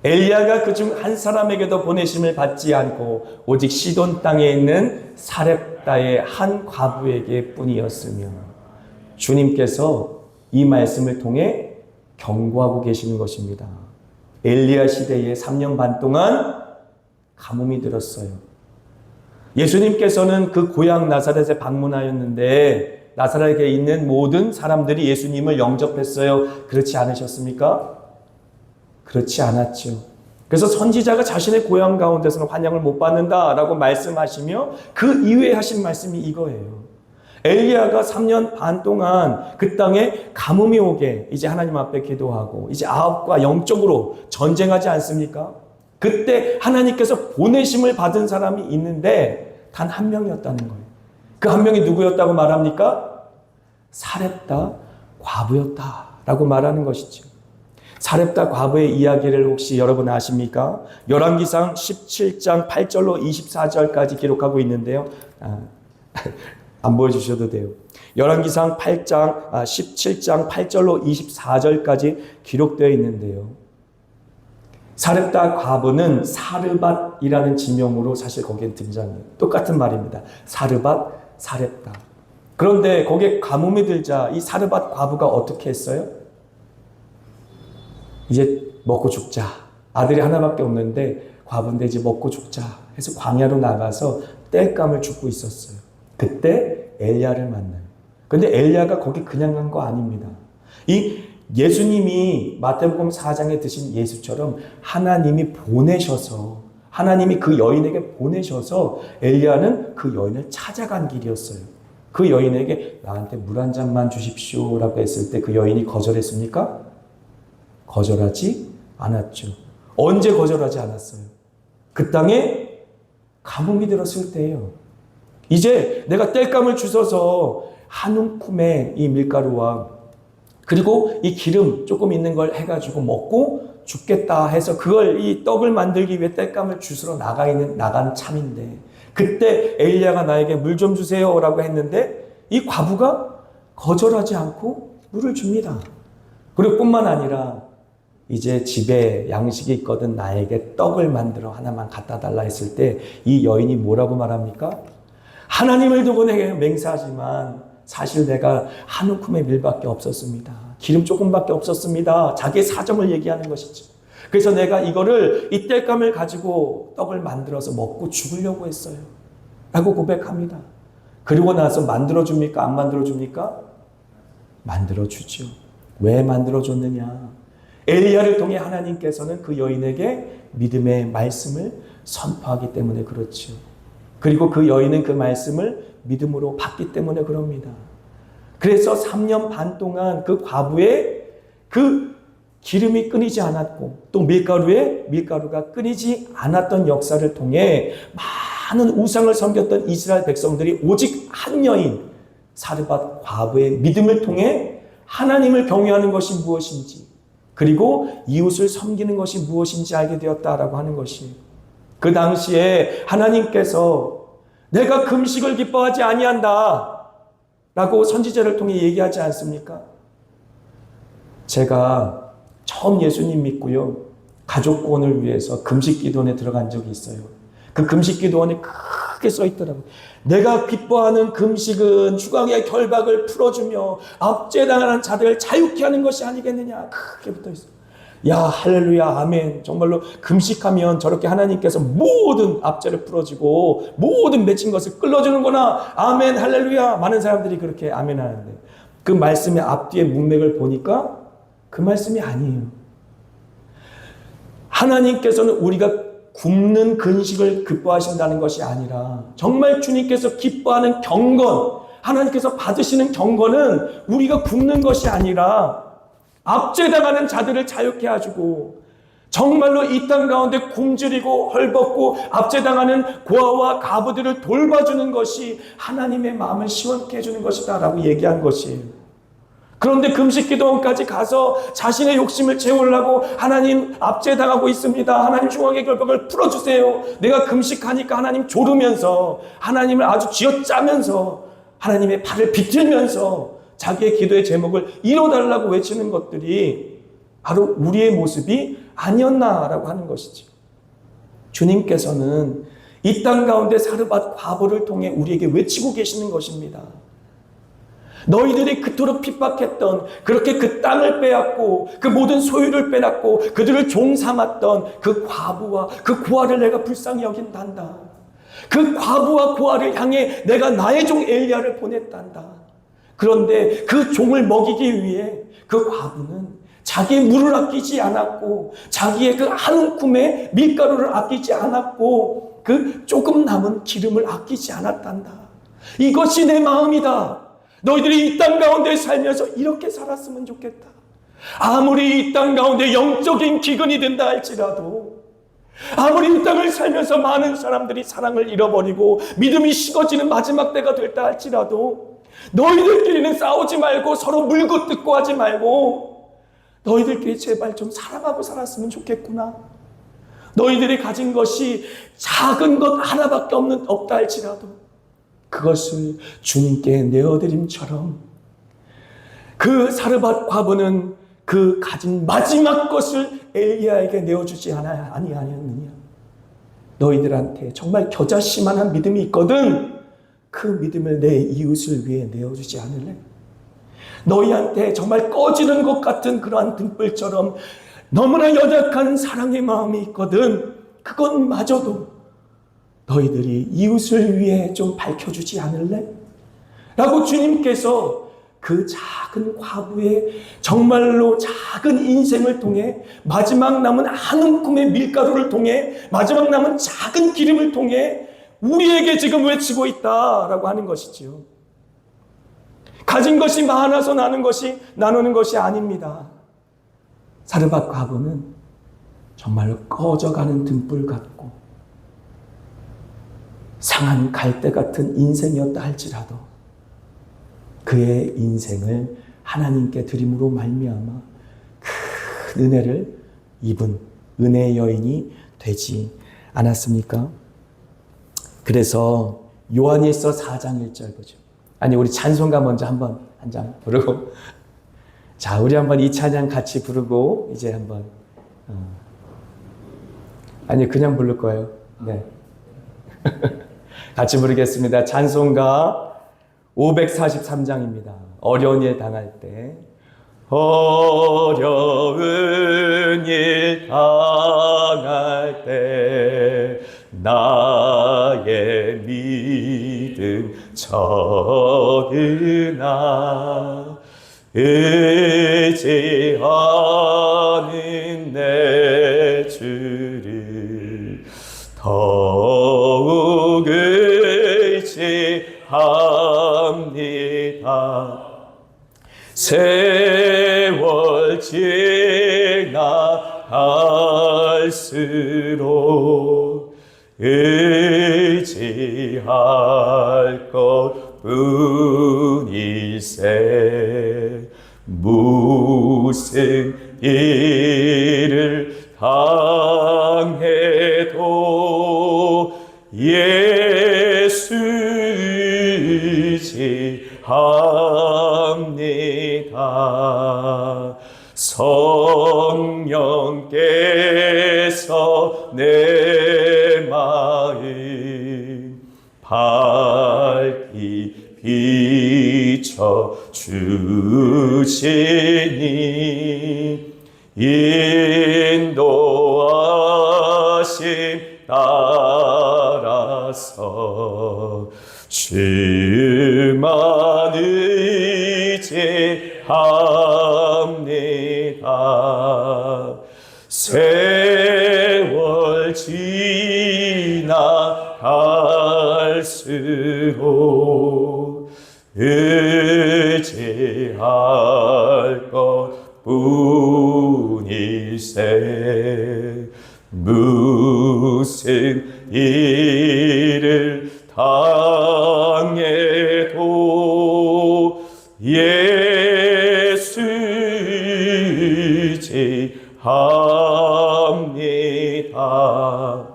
엘리야가 그중 한 사람에게도 보내심을 받지 않고 오직 시돈 땅에 있는 사렙다의 한 과부에게 뿐이었으며 주님께서 이 말씀을 통해 경고하고 계시는 것입니다. 엘리야 시대에 3년 반 동안 가뭄이 들었어요. 예수님께서는 그 고향 나사렛에 방문하였는데 나사렛에 있는 모든 사람들이 예수님을 영접했어요. 그렇지 않으셨습니까? 그렇지 않았죠. 그래서 선지자가 자신의 고향 가운데서는 환영을 못 받는다라고 말씀하시며 그 이후에 하신 말씀이 이거예요. 엘리야가 3년 반 동안 그 땅에 가뭄이 오게 이제 하나님 앞에 기도하고 이제 아합과 영적으로 전쟁하지 않습니까? 그때 하나님께서 보내심을 받은 사람이 있는데 단 한 명이었다는 거예요. 그 한 명이 누구였다고 말합니까? 사렙다 과부였다라고 말하는 것이죠. 사렙다 과부의 이야기를 혹시 여러분 아십니까? 열왕기상 17장 8절로 24절까지 기록하고 있는데요. 안 보여주셔도 돼요. 열왕기상 17장 8절로 24절까지 기록되어 있는데요. 사렙다 과부는 사르밧이라는 지명으로 사실 거기에 등장해요. 똑같은 말입니다. 사르밧, 사렙다. 그런데 거기에 가뭄이 들자 이 사르밧 과부가 어떻게 했어요? 이제 먹고 죽자. 아들이 하나밖에 없는데 과부인데 이제 먹고 죽자 해서 광야로 나가서 땔감을 줍고 있었어요. 그때 엘리야를 만나요. 근데 엘리야가 거기 그냥 간 거 아닙니다. 이 예수님이 마태복음 4장에 드신 예수처럼 하나님이 보내셔서 하나님이 그 여인에게 보내셔서 엘리야는 그 여인을 찾아간 길이었어요. 그 여인에게 나한테 물 한 잔만 주십시오라고 했을 때 그 여인이 거절했습니까? 거절하지 않았죠. 언제 거절하지 않았어요? 그 땅에 가뭄이 들었을 때예요. 이제 내가 땔감을 주셔서 한 움큼의 이 밀가루와 그리고 이 기름 조금 있는 걸 해가지고 먹고 죽겠다 해서 그걸 이 떡을 만들기 위해 땔감을 주스러 나간 참인데 그때 엘리야가 나에게 물 좀 주세요라고 했는데 이 과부가 거절하지 않고 물을 줍니다. 그리고 뿐만 아니라 이제 집에 양식이 있거든 나에게 떡을 만들어 하나만 갖다 달라 했을 때 이 여인이 뭐라고 말합니까? 하나님을 두고 내게 맹세하지만 사실 내가 한 움큼의 밀밖에 없었습니다. 기름 조금밖에 없었습니다. 자기의 사정을 얘기하는 것이죠. 그래서 내가 이거를 이 땔감을 가지고 떡을 만들어서 먹고 죽으려고 했어요. 라고 고백합니다. 그리고 나서 만들어줍니까? 안 만들어줍니까? 만들어주죠. 왜 만들어줬느냐? 엘리야를 통해 하나님께서는 그 여인에게 믿음의 말씀을 선포하기 때문에 그렇죠. 그리고 그 여인은 그 말씀을 믿음으로 받기 때문에 그럽니다. 그래서 3년 반 동안 그 과부의 그 기름이 끊이지 않았고 또 밀가루가 끊이지 않았던 역사를 통해 많은 우상을 섬겼던 이스라엘 백성들이 오직 한 여인 사르밧 과부의 믿음을 통해 하나님을 경외하는 것이 무엇인지 그리고 이웃을 섬기는 것이 무엇인지 알게 되었다라고 하는 것이 그 당시에 하나님께서 내가 금식을 기뻐하지 아니한다 라고 선지자를 통해 얘기하지 않습니까? 제가 처음 예수님 믿고요. 가족 구원을 위해서 금식 기도원에 들어간 적이 있어요. 그 금식 기도원에 크게 써 있더라고요. 내가 기뻐하는 금식은 주광의 결박을 풀어주며 압제당하는 자들을 자유케 하는 것이 아니겠느냐. 크게 붙어 있어요. 야 할렐루야 아멘. 정말로 금식하면 저렇게 하나님께서 모든 압제를 풀어주고 모든 맺힌 것을 끌어주는구나. 아멘 할렐루야. 많은 사람들이 그렇게 아멘 하는데 그 말씀의 앞뒤의 문맥을 보니까 그 말씀이 아니에요. 하나님께서는 우리가 굶는 근식을 기뻐하신다는 것이 아니라 정말 주님께서 기뻐하는 경건, 하나님께서 받으시는 경건은 우리가 굶는 것이 아니라 압제당하는 자들을 자유케 해주고 정말로 이 땅 가운데 굶주리고 헐벗고 압제당하는 고아와 가부들을 돌봐주는 것이 하나님의 마음을 시원케 해주는 것이다 라고 얘기한 것이에요. 그런데 금식기도원까지 가서 자신의 욕심을 채우려고 하나님 압제당하고 있습니다. 하나님 중앙의 결박을 풀어주세요. 내가 금식하니까 하나님 조르면서 하나님을 아주 쥐어짜면서 하나님의 발을 비틀면서 자기의 기도의 제목을 이뤄달라고 외치는 것들이 바로 우리의 모습이 아니었나라고 하는 것이죠. 주님께서는 이 땅 가운데 사르밧 과부를 통해 우리에게 외치고 계시는 것입니다. 너희들이 그토록 핍박했던 그렇게 그 땅을 빼앗고 그 모든 소유를 빼앗고 그들을 종 삼았던 그 과부와 그 고아를 내가 불쌍히 여긴단다. 그 과부와 고아를 향해 내가 나의 종 엘리야를 보냈단다. 그런데 그 종을 먹이기 위해 그 과부는 자기의 물을 아끼지 않았고 자기의 그 한 움큼의 밀가루를 아끼지 않았고 그 조금 남은 기름을 아끼지 않았단다. 이것이 내 마음이다. 너희들이 이 땅 가운데 살면서 이렇게 살았으면 좋겠다. 아무리 이 땅 가운데 영적인 기근이 된다 할지라도, 아무리 이 땅을 살면서 많은 사람들이 사랑을 잃어버리고 믿음이 식어지는 마지막 때가 됐다 할지라도 너희들끼리는 싸우지 말고 서로 물고 뜯고 하지 말고 너희들끼리 제발 좀 사랑하고 살았으면 좋겠구나. 너희들이 가진 것이 작은 것 하나밖에 없다 할지라도 그것을 주님께 내어드림처럼 그 사르밧 과부는 그 가진 마지막 것을 엘리야에게 내어주지 아니하였느냐. 너희들한테 정말 겨자씨만한 믿음이 있거든 그 믿음을 내 이웃을 위해 내어주지 않을래? 너희한테 정말 꺼지는 것 같은 그러한 등불처럼 너무나 연약한 사랑의 마음이 있거든 그것마저도 너희들이 이웃을 위해 좀 밝혀주지 않을래? 라고 주님께서 그 작은 과부의 정말로 작은 인생을 통해 마지막 남은 한 움큼의 밀가루를 통해 마지막 남은 작은 기름을 통해 우리에게 지금 외치고 있다라고 하는 것이지요. 가진 것이 많아서 나누는 것이 아닙니다. 사르밧 과부는 정말로 꺼져가는 등불 같고 상한 갈대 같은 인생이었다 할지라도 그의 인생을 하나님께 드림으로 말미암아 큰 은혜를 입은 은혜의 여인이 되지 않았습니까? 그래서 요한일서 4장 1절 보죠. 아니 우리 찬송가 먼저 한번 한 장 부르고 자 우리 한번 이 찬양 같이 부르고 이제 한번 아니 그냥 부를 거예요. 네. 같이 부르겠습니다. 찬송가 543장입니다. 어려운 일 당할 때 어려운 일 당할 때 나의 믿음 적으나 의지하는 내 주를 더욱 의지합니다. 세월 지나갈수록 의지할 것뿐일세 무슨 일을 당해도 예수 의지합니다. 성령께서 내 마음 밝히 비춰 주시니 인도하심 따라서 주만 의지합니다. 세월 지나갈수록 의지할 것뿐일세 무슨 일을 당해도 예수 의지합니다.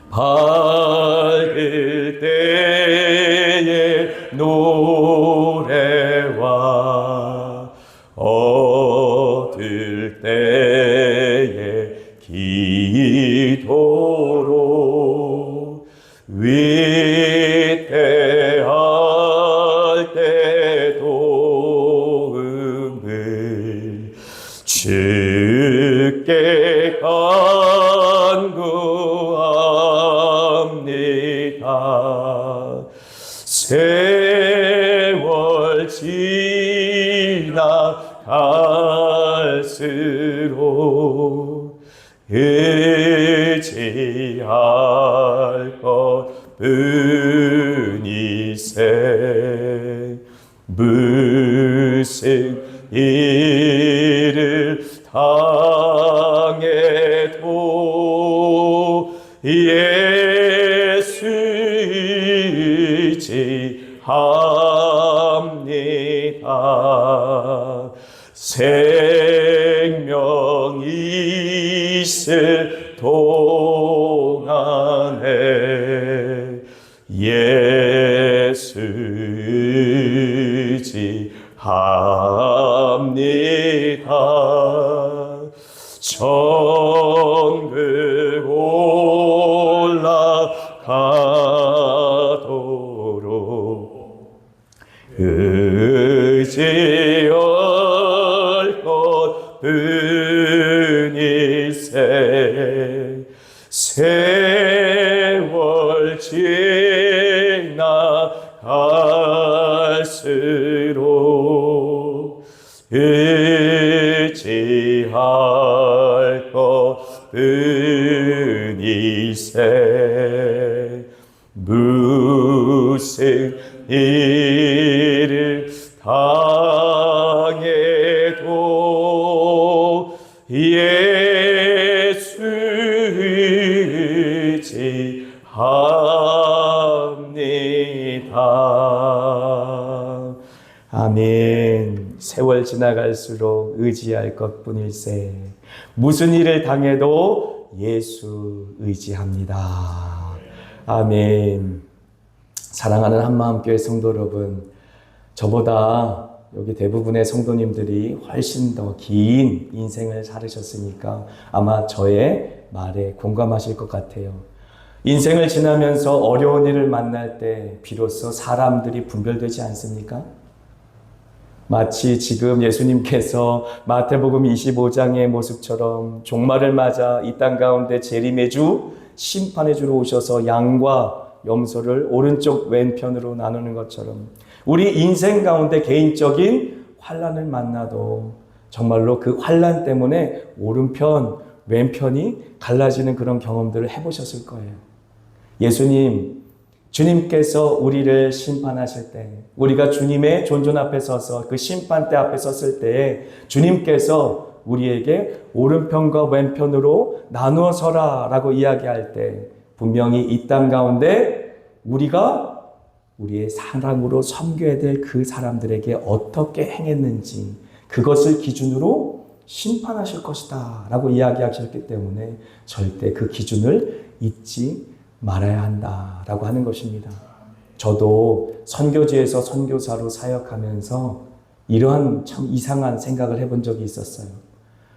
밝을 때의 노래와 어두울 때의 기도로 위태할 때 도움을 주께 간구합니다. 세월 의지할 것뿐이세. 무슨 일을 당해도 예수 의지합니다. 생명 있을 동안에 예수 의지합니다. 천국 올라가도록 의지할 것뿐이세. 세월 지나갈수록 의지할 것뿐이세. 무슨 일을 당해도 예수 의지합니다. 아멘. 세월 지나갈수록 의지할 것뿐일세. 무슨 일을 당해도 예수 의지합니다. 아멘. 사랑하는 한마음교회 성도 여러분, 저보다 여기 대부분의 성도님들이 훨씬 더 긴 인생을 살으셨으니까 아마 저의 말에 공감하실 것 같아요. 인생을 지나면서 어려운 일을 만날 때 비로소 사람들이 분별되지 않습니까? 마치 지금 예수님께서 마태복음 25장의 모습처럼 종말을 맞아 이 땅 가운데 재림의 주, 심판의 주로 오셔서 양과 염소를 오른쪽 왼편으로 나누는 것처럼 우리 인생 가운데 개인적인 환난을 만나도 정말로 그 환난 때문에 오른편, 왼편이 갈라지는 그런 경험들을 해보셨을 거예요. 예수님, 주님께서 우리를 심판하실 때, 우리가 주님의 존존 앞에 서서 그 심판대 앞에 섰을 때에 주님께서 우리에게 오른편과 왼편으로 나누어 서라 라고 이야기할 때 분명히 이 땅 가운데 우리가 우리의 사랑으로 섬겨야 될 그 사람들에게 어떻게 행했는지 그것을 기준으로 심판하실 것이다 라고 이야기하셨기 때문에 절대 그 기준을 잊지 말아야 한다 라고 하는 것입니다. 저도 선교지에서 선교사로 사역하면서 이러한 참 이상한 생각을 해본 적이 있었어요.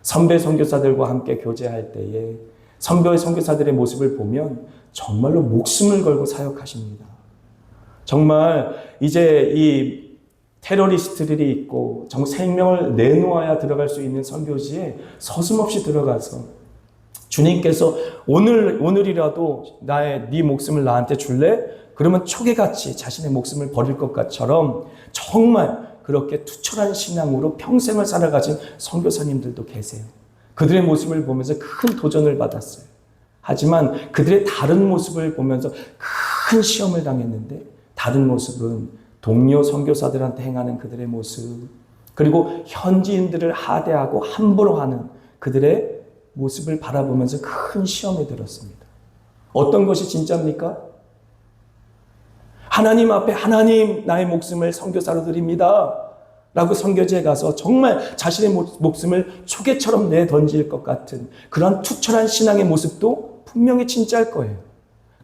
선배 선교사들과 함께 교제할 때에 선배 선교사들의 모습을 보면 정말로 목숨을 걸고 사역하십니다. 정말 이제 이 테러리스트들이 있고 정말 생명을 내놓아야 들어갈 수 있는 선교지에 서슴없이 들어가서 주님께서 오늘이라도 네 목숨을 나한테 줄래? 그러면 초계같이 자신의 목숨을 버릴 것처럼 정말 그렇게 투철한 신앙으로 평생을 살아가신 선교사님들도 계세요. 그들의 모습을 보면서 큰 도전을 받았어요. 하지만 그들의 다른 모습을 보면서 큰 시험을 당했는데 다른 모습은 동료 선교사들한테 행하는 그들의 모습, 그리고 현지인들을 하대하고 함부로 하는 그들의 모습을 바라보면서 큰 시험에 들었습니다. 어떤 것이 진짜입니까? 하나님 앞에 하나님 나의 목숨을 선교사로 드립니다 라고 선교지에 가서 정말 자신의 목숨을 초계처럼 내던질 것 같은 그런 투철한 신앙의 모습도 분명히 진짜일 거예요.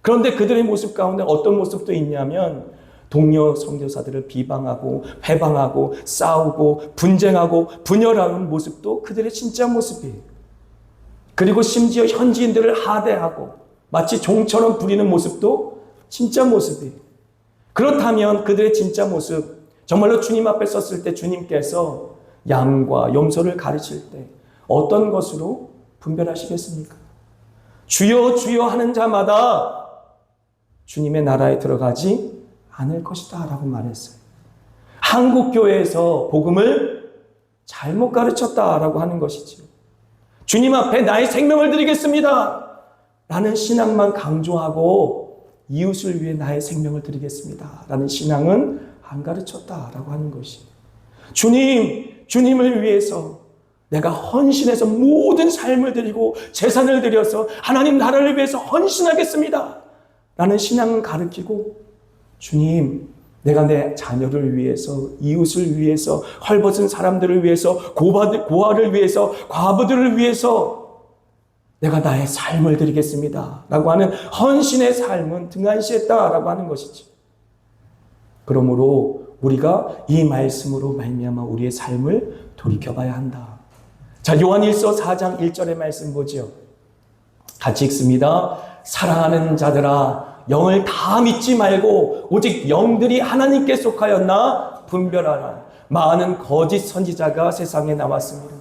그런데 그들의 모습 가운데 어떤 모습도 있냐면 동료 선교사들을 비방하고 회방하고 싸우고 분쟁하고 분열하는 모습도 그들의 진짜 모습이에요. 그리고 심지어 현지인들을 하대하고 마치 종처럼 부리는 모습도 진짜 모습이에요. 그렇다면 그들의 진짜 모습, 정말로 주님 앞에 섰을 때 주님께서 양과 염소를 가르칠 때 어떤 것으로 분별하시겠습니까? 주여 주여 하는 자마다 주님의 나라에 들어가지 않을 것이다 라고 말했어요. 한국교회에서 복음을 잘못 가르쳤다라고 하는 것이지요. 주님 앞에 나의 생명을 드리겠습니다 라는 신앙만 강조하고 이웃을 위해 나의 생명을 드리겠습니다 라는 신앙은 안 가르쳤다라고 하는 것이, 주님을 위해서 내가 헌신해서 모든 삶을 드리고 재산을 드려서 하나님 나라를 위해서 헌신하겠습니다 라는 신앙을 가르치고, 주님, 내가 내 자녀를 위해서, 이웃을 위해서, 헐벗은 사람들을 위해서, 고아를 위해서, 과부들을 위해서 내가 나의 삶을 드리겠습니다 라고 하는 헌신의 삶은 등한시했다라고 하는 것이지. 그러므로 우리가 이 말씀으로 말미암아 우리의 삶을 돌이켜봐야 한다. 자, 요한일서 4장 1절의 말씀 보죠. 같이 읽습니다. 사랑하는 자들아, 영을 다 믿지 말고 오직 영들이 하나님께 속하였나 분별하라. 많은 거짓 선지자가 세상에 나왔습니다.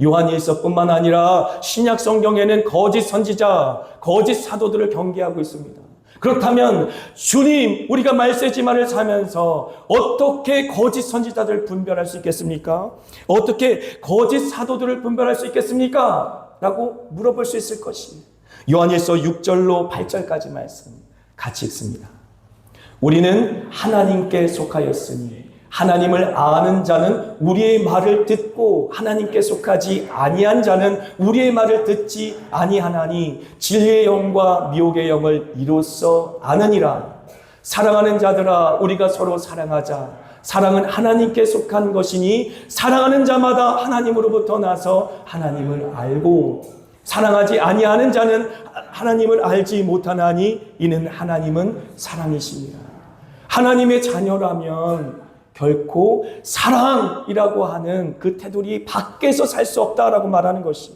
요한일서뿐만 아니라 신약 성경에는 거짓 선지자, 거짓 사도들을 경계하고 있습니다. 그렇다면 주님, 우리가 말세지만을 사면서 어떻게 거짓 선지자들을 분별할 수 있겠습니까? 어떻게 거짓 사도들을 분별할 수 있겠습니까? 라고 물어볼 수 있을 것이, 요한일서 6절로 8절까지 말씀 같이 읽습니다. 우리는 하나님께 속하였으니 하나님을 아는 자는 우리의 말을 듣고 하나님께 속하지 아니한 자는 우리의 말을 듣지 아니하나니 진리의 영과 미혹의 영을 이로써 아느니라. 사랑하는 자들아, 우리가 서로 사랑하자. 사랑은 하나님께 속한 것이니 사랑하는 자마다 하나님으로부터 나서 하나님을 알고, 사랑하지 아니하는 자는 하나님을 알지 못하나니 이는 하나님은 사랑이시니라. 하나님의 자녀라면 결코 사랑이라고 하는 그 테두리 밖에서 살 수 없다라고 말하는 것이,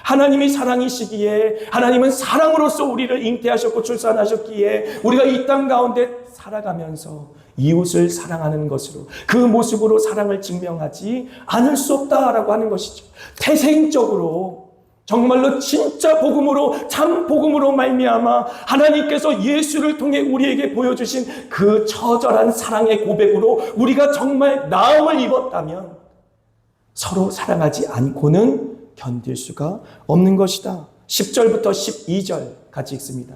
하나님이 사랑이시기에, 하나님은 사랑으로서 우리를 잉태하셨고 출산하셨기에 우리가 이 땅 가운데 살아가면서 이웃을 사랑하는 것으로, 그 모습으로 사랑을 증명하지 않을 수 없다라고 하는 것이죠. 태생적으로 정말로 진짜 복음으로, 참 복음으로 말미암아 하나님께서 예수를 통해 우리에게 보여주신 그 처절한 사랑의 고백으로 우리가 정말 나음을 입었다면 서로 사랑하지 않고는 견딜 수가 없는 것이다. 10절부터 12절 같이 읽습니다.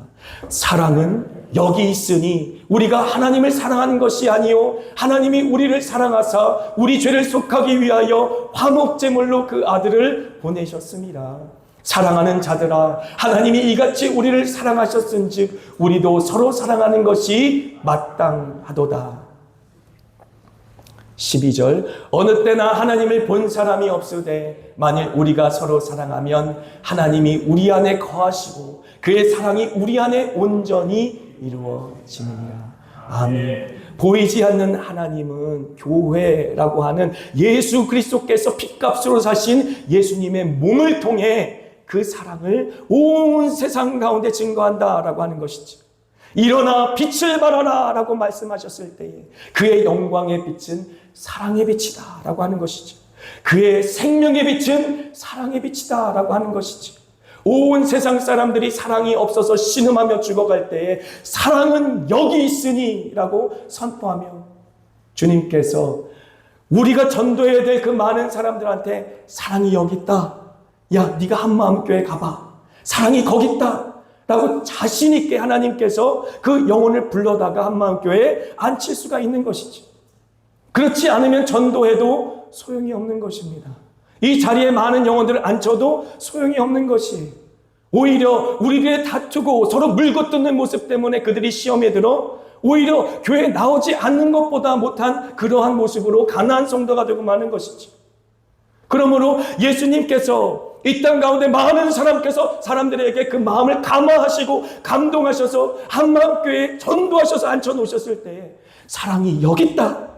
사랑은 여기 있으니 우리가 하나님을 사랑하는 것이 아니요 하나님이 우리를 사랑하사 우리 죄를 속하기 위하여 화목제물로 그 아들을 보내셨습니다. 사랑하는 자들아, 하나님이 이같이 우리를 사랑하셨은즉 우리도 서로 사랑하는 것이 마땅하도다. 12절, 어느 때나 하나님을 본 사람이 없으되 만일 우리가 서로 사랑하면 하나님이 우리 안에 거하시고 그의 사랑이 우리 안에 온전히 이루어지느니라. 아멘. 보이지 않는 하나님은 교회라고 하는 예수 그리스도께서 핏값으로 사신 예수님의 몸을 통해 그 사랑을 온 세상 가운데 증거한다라고 하는 것이죠. 일어나 빛을 발하라 라고 말씀하셨을 때에 그의 영광의 빛은 사랑의 빛이다 라고 하는 것이죠. 그의 생명의 빛은 사랑의 빛이다 라고 하는 것이죠. 온 세상 사람들이 사랑이 없어서 신음하며 죽어갈 때에 사랑은 여기 있으니 라고 선포하며 주님께서 우리가 전도해야 될 그 많은 사람들한테 사랑이 여기 있다. 야, 네가 한마음교회 가봐. 사랑이 거기 있다. 라고 자신 있게 하나님께서 그 영혼을 불러다가 한마음교회에 앉힐 수가 있는 것이지. 그렇지 않으면 전도해도 소용이 없는 것입니다. 이 자리에 많은 영혼들을 앉혀도 소용이 없는 것이, 오히려 우리들의 다투고 서로 물고 뜯는 모습 때문에 그들이 시험에 들어 오히려 교회에 나오지 않는 것보다 못한 그러한 모습으로 가난한 성도가 되고 마는 것이지. 그러므로 예수님께서 이 땅 가운데 많은 사람들에게 그 마음을 감화하시고 감동하셔서 한마음교회에 전도하셔서 앉혀놓으셨을 때에 사랑이 여기 있다.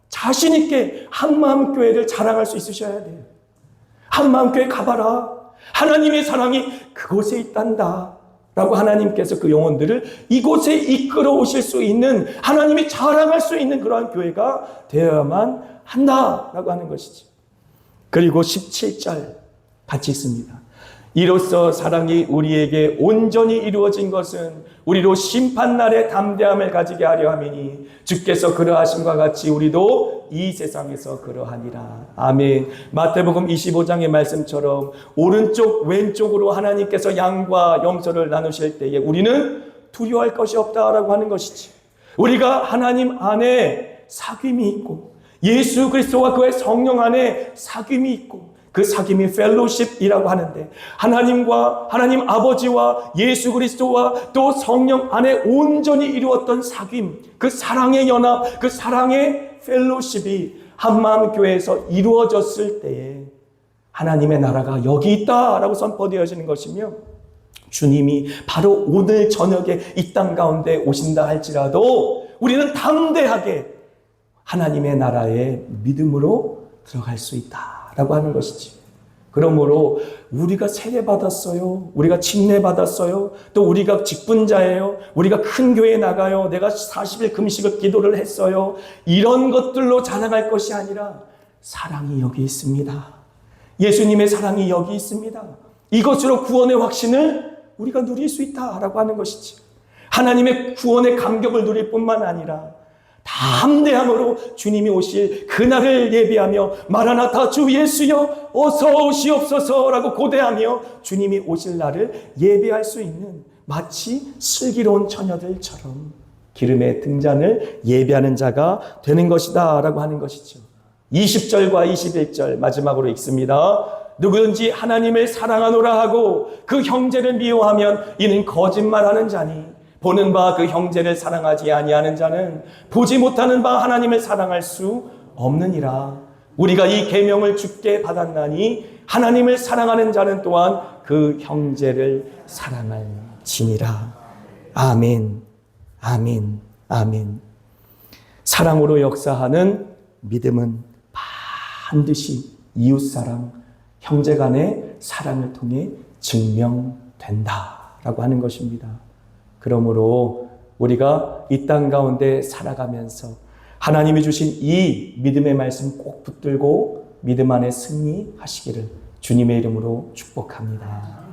자신 있게 한마음교회를 자랑할 수 있으셔야 돼요. 한마음교회 가봐라. 하나님의 사랑이 그곳에 있단다. 라고 하나님께서 그 영혼들을 이곳에 이끌어 오실 수 있는, 하나님이 자랑할 수 있는 그러한 교회가 되어야만 한다라고 하는 것이지. 그리고 17절 같이 있습니다. 이로써 사랑이 우리에게 온전히 이루어진 것은 우리로 심판날의 담대함을 가지게 하려 함이니 주께서 그러하심과 같이 우리도 이 세상에서 그러하니라. 아멘. 마태복음 25장의 말씀처럼 오른쪽 왼쪽으로 하나님께서 양과 염소를 나누실 때에 우리는 두려워할 것이 없다라고 하는 것이지. 우리가 하나님 안에 사귐이 있고 예수 그리스도와 그의 성령 안에 사귐이 있고 그 사귐이 펠로십이라고 하는데 하나님과 하나님 아버지와 예수 그리스도와 또 성령 안에 온전히 이루었던 사귐, 그 사랑의 연합, 그 사랑의 펠로십이 한마음 교회에서 이루어졌을 때에 하나님의 나라가 여기 있다라고 선포되어지는 것이며 주님이 바로 오늘 저녁에 이 땅 가운데 오신다 할지라도 우리는 담대하게 하나님의 나라에 믿음으로 들어갈 수 있다라고 하는 것이지. 그러므로 우리가 세례받았어요. 우리가 침례받았어요. 또 우리가 직분자예요. 우리가 큰 교회에 나가요. 내가 40일 금식을 기도를 했어요. 이런 것들로 자랑할 것이 아니라 사랑이 여기 있습니다. 예수님의 사랑이 여기 있습니다. 이것으로 구원의 확신을 우리가 누릴 수 있다라고 하는 것이지. 하나님의 구원의 감격을 누릴 뿐만 아니라 담대함으로 주님이 오실 그날을 예비하며 마라나타 주 예수여 어서 오시옵소서라고 고대하며 주님이 오실 날을 예비할 수 있는 마치 슬기로운 처녀들처럼 기름의 등잔을 예비하는 자가 되는 것이다 라고 하는 것이죠. 20절과 21절 마지막으로 읽습니다. 누구든지 하나님을 사랑하노라 하고 그 형제를 미워하면 이는 거짓말하는 자니 보는 바 그 형제를 사랑하지 아니하는 자는 보지 못하는 바 하나님을 사랑할 수 없느니라. 우리가 이 계명을 주께 받았나니 하나님을 사랑하는 자는 또한 그 형제를 사랑할지니라. 아멘, 아멘, 아멘. 사랑으로 역사하는 믿음은 반드시 이웃사랑, 형제간의 사랑을 통해 증명된다라고 하는 것입니다. 그러므로 우리가 이 땅 가운데 살아가면서 하나님이 주신 이 믿음의 말씀 꼭 붙들고 믿음 안에 승리하시기를 주님의 이름으로 축복합니다.